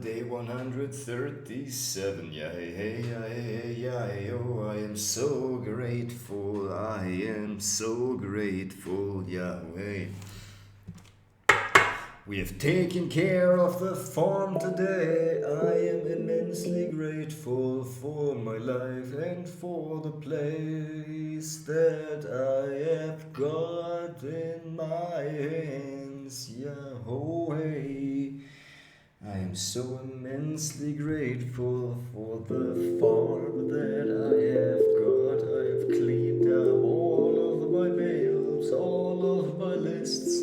Day 137, I am so grateful, I am so grateful, Yahweh. We have taken care of the farm today. I am immensely grateful for my life and for the place that I have got in my hands, Yahweh. I am so immensely grateful for the farm that I have got. I have cleaned up all of my mails, all of my lists,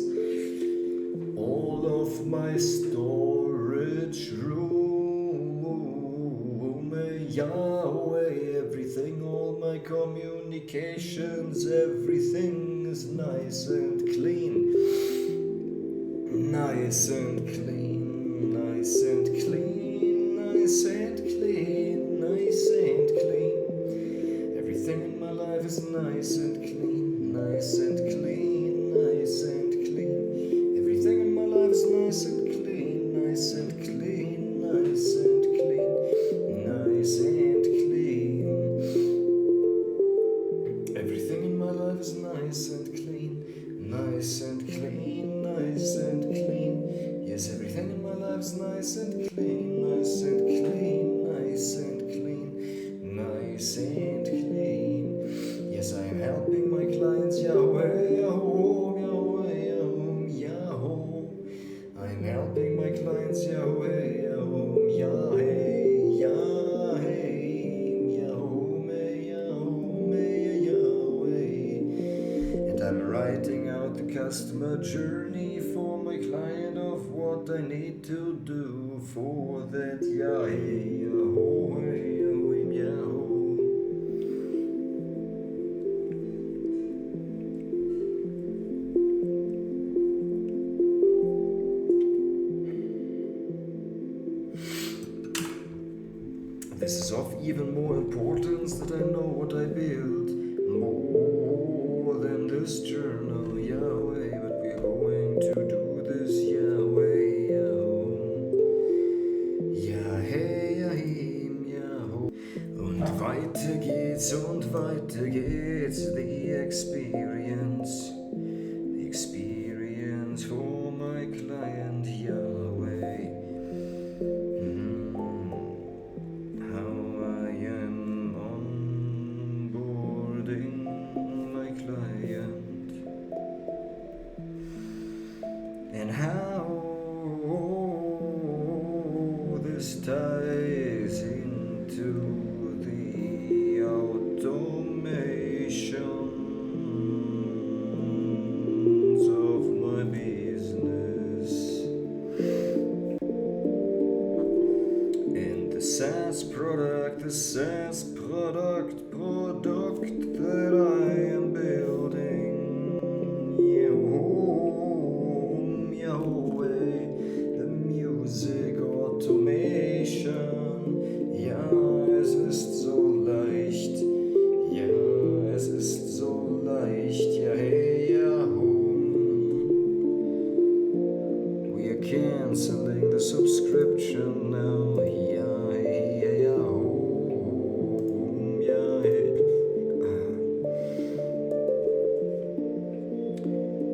all of my storage room, Yahweh, everything, all my communications, everything is nice and clean, nice and clean, nice and clean, nice and clean, nice and clean. Everything in my life is nice and clean, nice and clean, nice and clean. Everything in my life is nice and clean, nice and clean, nice and clean, nice and clean. Everything in my life is nice and clean, nice and clean, nice and clean. Yes, everything in my life is nice and clean, nice and clean, nice and clean, nice and clean. Yes, I am helping my clients, Yahweh, Yahweh, Yahweh, Yahweh, Yahweh. I am helping my clients, Yahweh, Yahweh, Yahweh, Yahweh, Yahweh, Yahweh, Yahweh. And I'm writing out the customer journey for my client of what I need to do for that, Yahweh, Yahweh, Yahweh, Yahweh. This is of even more importance that I know what I build, more than this journal, Yahweh, but we're going to do this, Yahweh, Yahweh, Yahweh, Yahweh. Und weiter geht's, the experience for my client, Yahweh. How I am onboarding my client, and how this ties into the automations of my business. And the SaaS product that I am building, Yahweh, the music automation, ja, es ist so leicht, ja, es ist so leicht, ja, hey, Yahoo. We are canceling the subscription now, yeah, hey, Yahoo.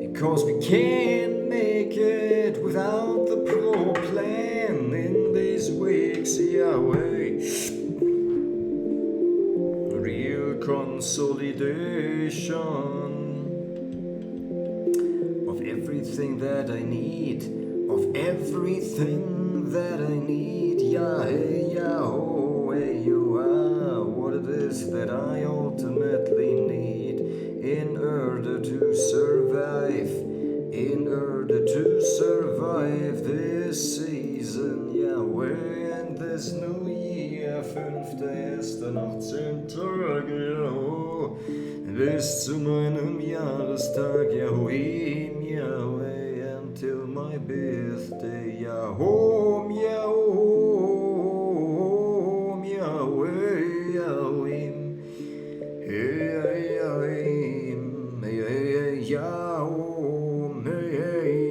Because we can't make it without the pro plan in these weeks, Yahweh. Real consolidation of everything that I need, Yahweh, Yahweh, you are what it is that I ultimately need in order to survive this season, Yahweh, and this new year, 5.1.18 Tage, Yahweh, bis zu meinem Jahrestag, Yahweh, Yahweh, until my birthday, Yahweh, Yahweh, Yahweh, Yahweh, hey, Yahweh, hey, Yahweh, hey,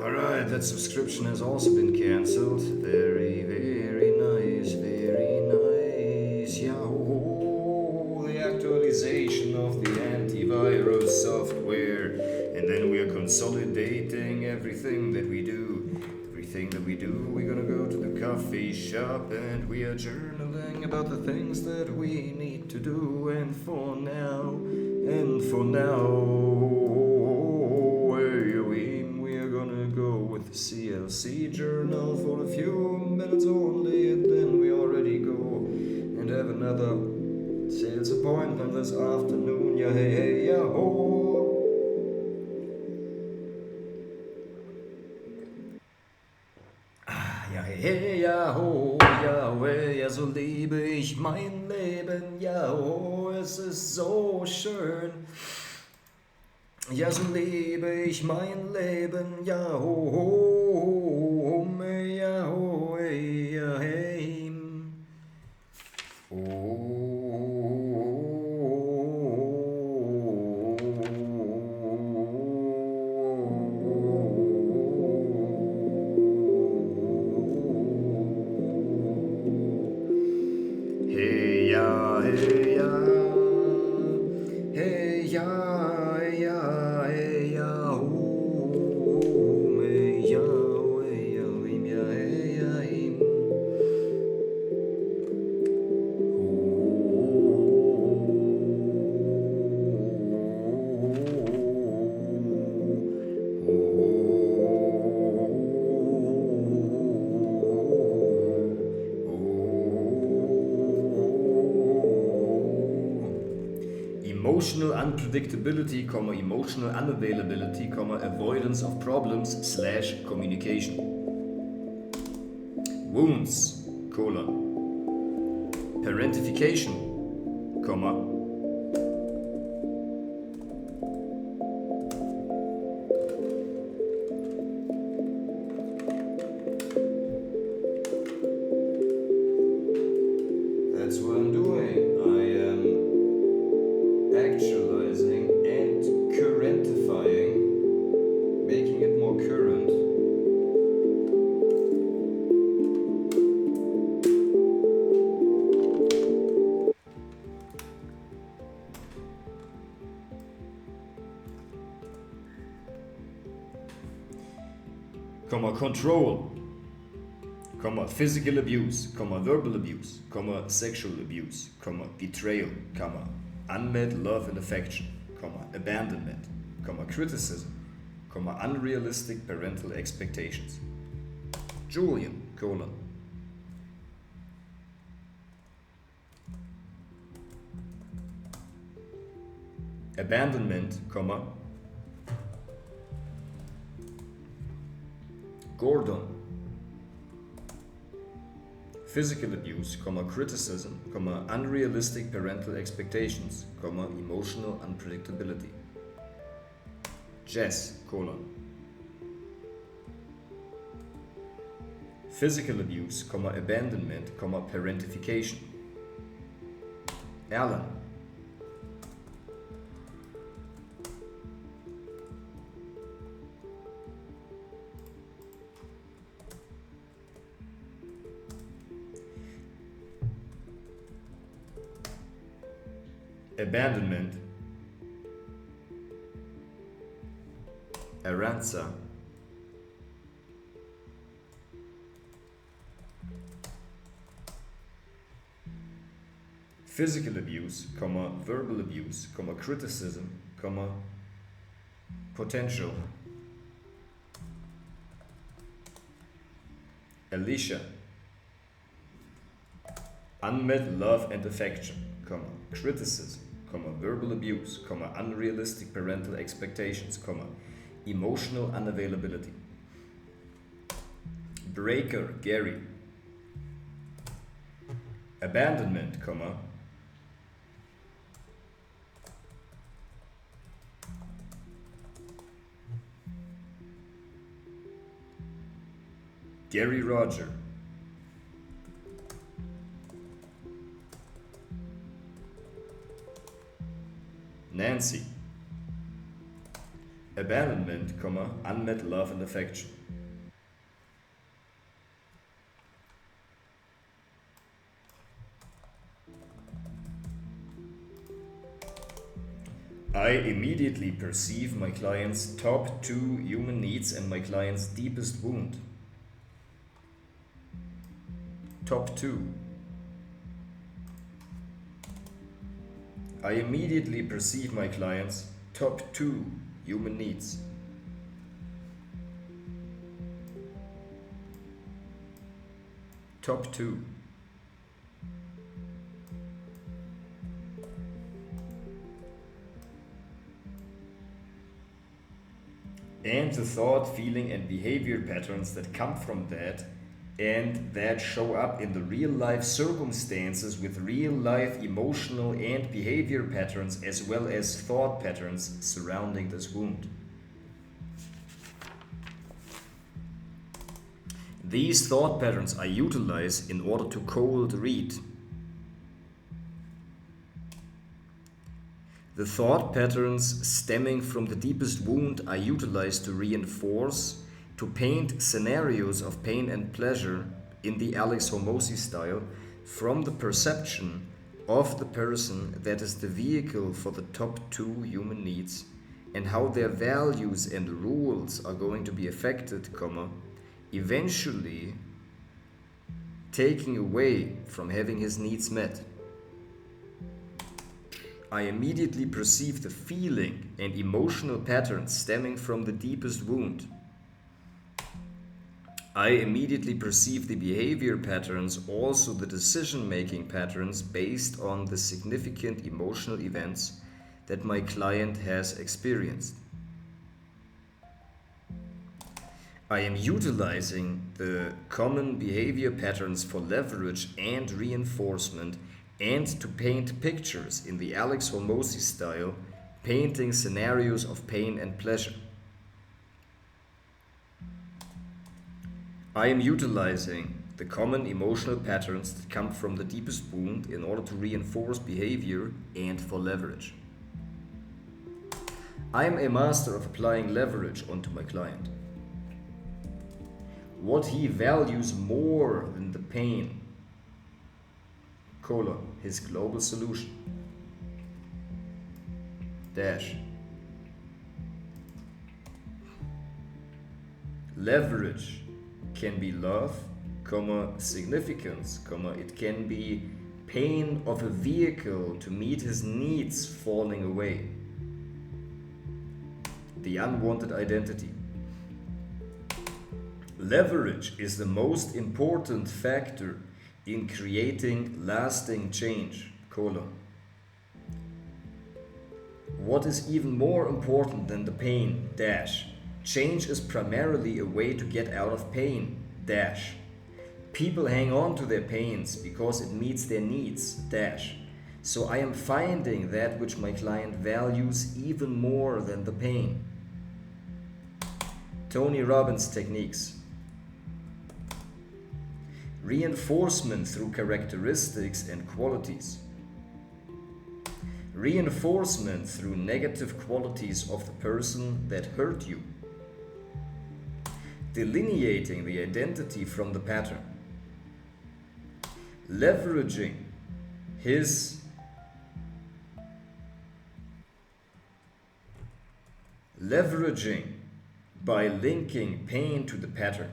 Alright, that subscription has also been cancelled. Very, very nice, very nice. Yahoo! The actualization of the antivirus software. And then we are consolidating everything that we do. Everything that we do, we're gonna go to the coffee shop and we are journaling about the things that we need to do. And for now, we are gonna go with the CLC journal for a few minutes only, and then we already go and have another sales appointment this afternoon. Yeah, hey, hey, yeah, ho. Ja, hey, ja, ho, ja, hey, ja, so liebe ich mein Leben, ja, ho, es ist so schön. Ja, so lebe ich mein Leben, ja, ho, ho, ho, ja, ho, hey, ja, hey. Hey, ja, hey, ja. Hey, ja, ja, hey, ja, hey, ja, hey, ja, hey, ja, hey. Emotional unpredictability, emotional unavailability, avoidance of problems / communication. Wounds, parentification, that's what I'm doing. I am actualizing and currentifying control, physical abuse, verbal abuse, sexual abuse, betrayal, unmet love and affection, abandonment, criticism, unrealistic parental expectations. Julian, abandonment, Gordon, physical abuse, criticism, unrealistic parental expectations, emotional unpredictability. Jess, physical abuse, abandonment, parentification. Alan, abandonment. Aranza, physical abuse, verbal abuse, criticism, potential. Alicia, unmet love and affection, criticism, verbal abuse, unrealistic parental expectations, emotional unavailability. Breaker, Gary, abandonment, Gary Roger, Nancy, abandonment, unmet love and affection. I immediately perceive my client's top 2 human needs and my client's deepest wound. Top 2. I immediately perceive my client's top 2 human needs. Top 2. And the thought, feeling, and behavior patterns that come from that and that show up in the real life circumstances with real life emotional and behavior patterns as well as thought patterns surrounding this wound. These thought patterns I utilize in order to cold read. The thought patterns stemming from the deepest wound I utilize to reinforce, to paint scenarios of pain and pleasure in the Alex Hormozi style from the perception of the person that is the vehicle for the top 2 human needs and how their values and rules are going to be affected, eventually taking away from having his needs met. I immediately perceive the feeling and emotional patterns stemming from the deepest wound. I immediately perceive the behavior patterns, also the decision-making patterns based on the significant emotional events that my client has experienced. I am utilizing the common behavior patterns for leverage and reinforcement and to paint pictures in the Alex Hormozi style, painting scenarios of pain and pleasure. I am utilizing the common emotional patterns that come from the deepest wound in order to reinforce behavior and for leverage. I am a master of applying leverage onto my client. What he values more than the pain, his global solution, Leverage can be love, significance, it can be pain of a vehicle to meet his needs falling away. The unwanted identity. Leverage is the most important factor in creating lasting change, What is even more important than the pain, change is primarily a way to get out of pain, People hang on to their pains because it meets their needs, So I am finding that which my client values even more than the pain. Tony Robbins techniques. Reinforcement through characteristics and qualities. Reinforcement through negative qualities of the person that hurt you. Delineating the identity from the pattern. Leveraging by linking pain to the pattern.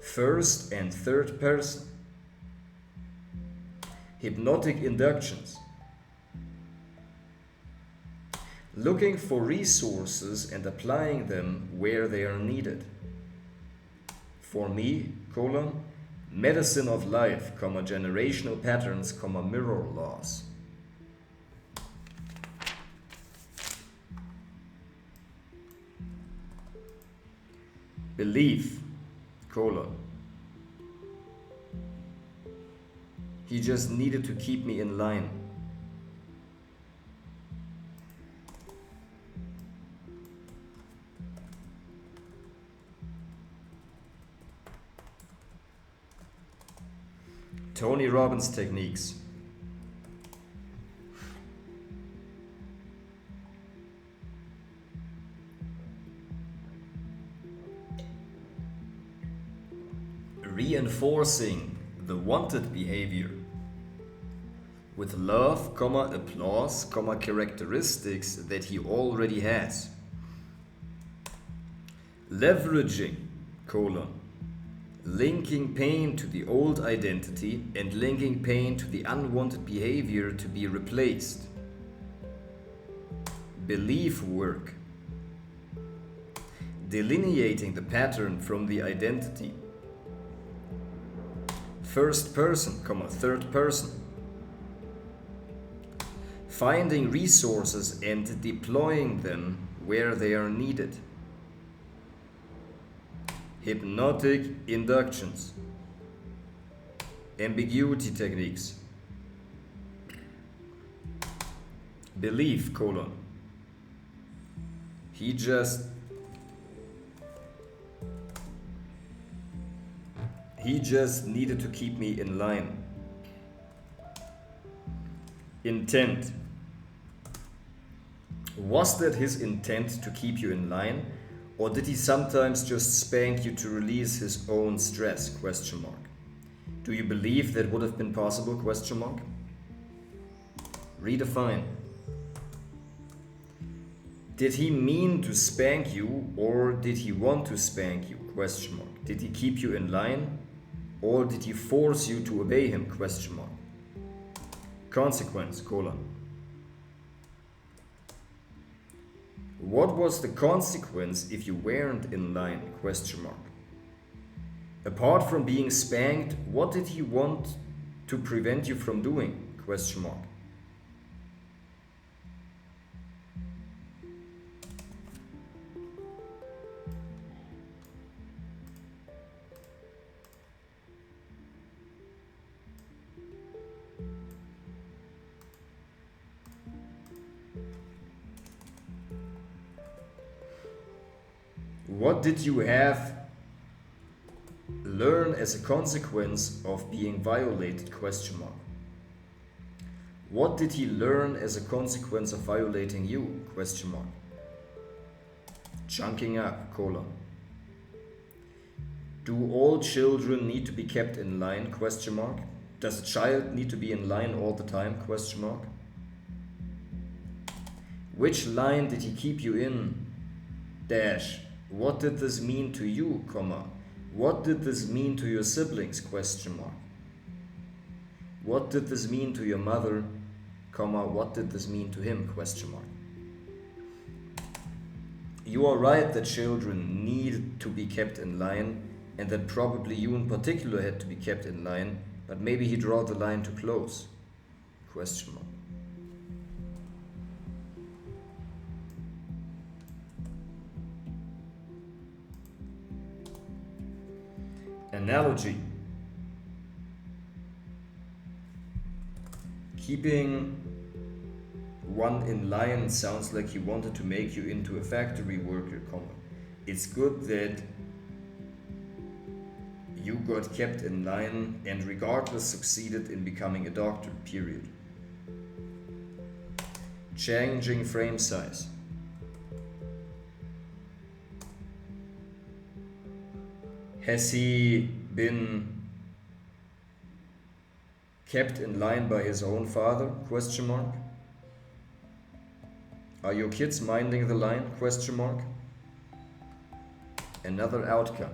First and third person. Hypnotic inductions. Looking for resources and applying them where they are needed. For me, medicine of life, generational patterns, mirror laws. Belief, he just needed to keep me in line. Tony Robbins techniques. Reinforcing the wanted behavior with love, applause, characteristics that he already has. Leveraging, linking pain to the old identity and linking pain to the unwanted behavior to be replaced. Belief work. Delineating the pattern from the identity. First person, third person. Finding resources and deploying them where they are needed. Hypnotic inductions. Ambiguity techniques. Belief, he just needed to keep me in line. Intent. Was that his intent to keep you in line? Or did he sometimes just spank you to release his own stress? Do you believe that would have been possible? Redefine. Did he mean to spank you or did he want to spank you? Did he keep you in line or did he force you to obey him? Consequence, What was the consequence if you weren't in line? Apart from being spanked, what did he want to prevent you from doing? What did you learn as a consequence of being violated? What did he learn as a consequence of violating you? Chunking up, Do all children need to be kept in line? Does a child need to be in line all the time? Which line did he keep you in? What did this mean to you, comma? What did this mean to your siblings, question mark? What did this mean to your mother, comma, what did this mean to him, question mark? You are right that children need to be kept in line, and that probably you in particular had to be kept in line, but maybe he drew the line too close, question mark. Analogy. Keeping one in line sounds like he wanted to make you into a factory worker, comma. It's good that you got kept in line and regardless succeeded in becoming a doctor, period. Changing frame size. Has he been kept in line by his own father, question mark? Are your kids minding the line, question mark? Another outcome.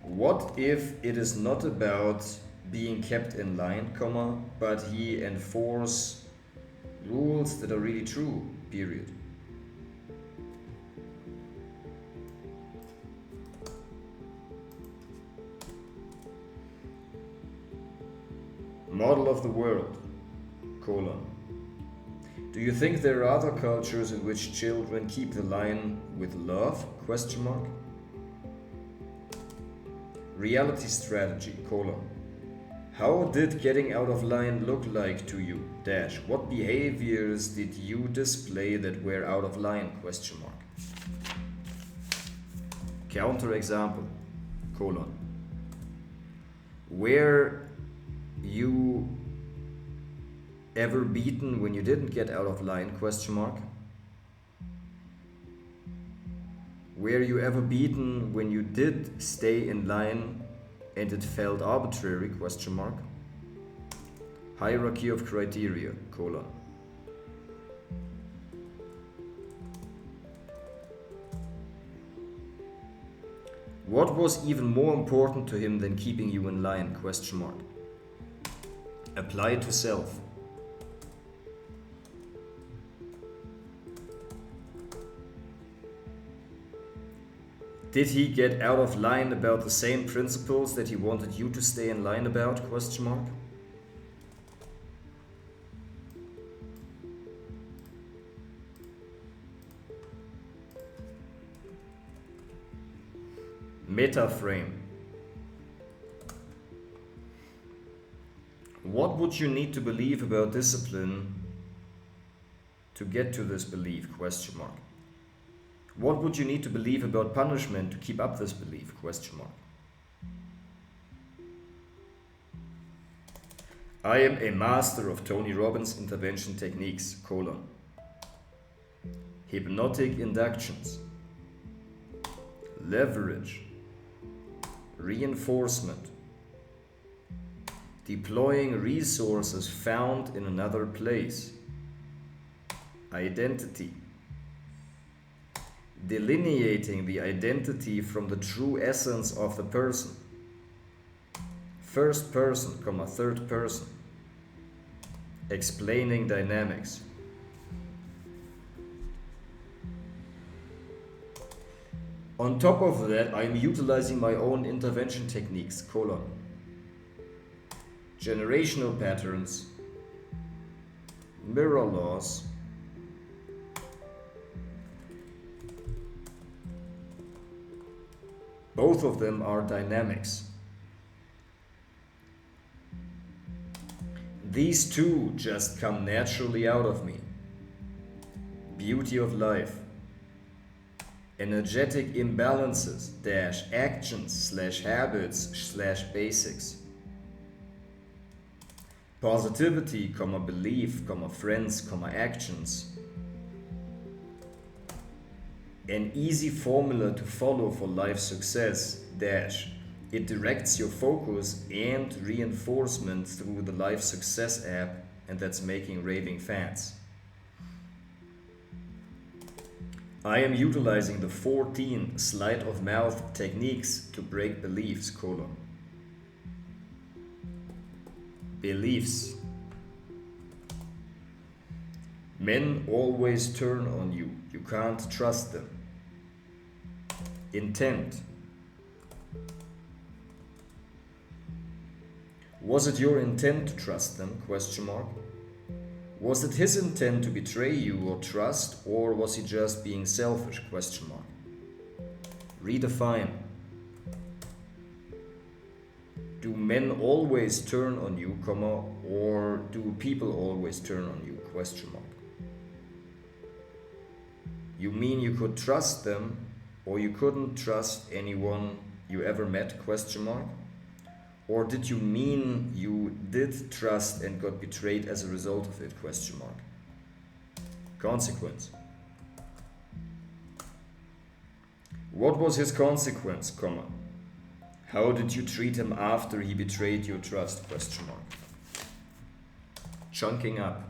What if it is not about being kept in line, comma, but he enforce rules that are really true, period? Model of the world, colon. Do you think there are other cultures in which children keep the line with love, question mark? Reality strategy, colon. How did getting out of line look like to you, dash? What behaviors did you display that were out of line, question mark? Counter example, colon. Were you ever beaten when you didn't get out of line, question mark? Were you ever beaten when you did stay in line and it felt arbitrary, question mark? Hierarchy of criteria, colon. What was even more important to him than keeping you in line, question mark? Apply to self. Did he get out of line about the same principles that he wanted you to stay in line about, question mark? Meta frame. What would you need to believe about discipline to get to this belief, question mark? What would you need to believe about punishment to keep up this belief, question mark? I am a master of Tony Robbins' intervention techniques, colon. Hypnotic inductions. Leverage. Reinforcement. Deploying resources found in another place. Identity. Delineating the identity from the true essence of the person. First person, comma, third person. Explaining dynamics. On top of that, I am utilizing my own intervention techniques, colon. Generational patterns, mirror laws, both of them are dynamics. These two just come naturally out of me. Beauty of life. Energetic imbalances dash actions slash habits slash basics. Positivity, comma, belief, comma, friends, comma, actions. An easy formula to follow for life success dash. It directs your focus and reinforcement through the Life Success app, and that's making raving fans. I am utilizing the 14 sleight of mouth techniques to break beliefs, colon. Beliefs. Men always turn on you. You can't trust them. Intent. Was it your intent to trust them? Question mark. Was it his intent to betray you or trust, or was he just being selfish? Question mark. Redefine. Do men always turn on you, comma, or do people always turn on you? Question mark. You mean you could trust them, or you couldn't trust anyone you ever met? Question mark. Or did you mean you did trust and got betrayed as a result of it? Question mark. Consequence. What was his consequence, comma? How did you treat him after he betrayed your trust? Question mark. Chunking up.